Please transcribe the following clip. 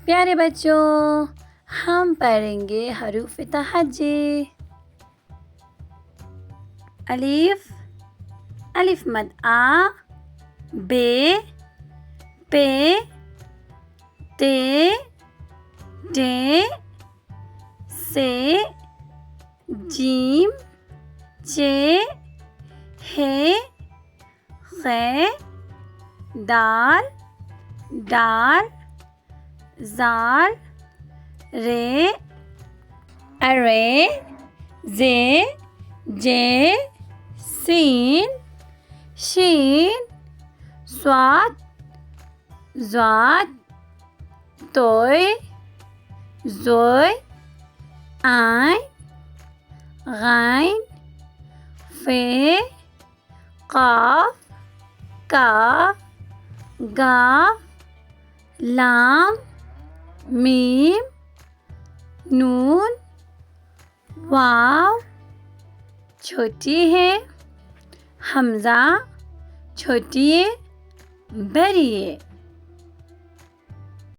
प्यारे बच्चों, हम पढ़ेंगे हरूफ तहज्जी। अलिफ, अलिफ मद आ, बे, पे, ते, टे, से, जीम, चे, हे, खे, दाल, डाल, ज़ाल, रे, अरे, जे, जे, सीन, शीन, स्वाद, ज़ाद, तोय, ज़ोय, आइन, गाइन, फे, काफ, काफ, गाफ, लाम, मीम, नून, वाव, छोटी है, हमज़ा, छोटी है, बड़ी है।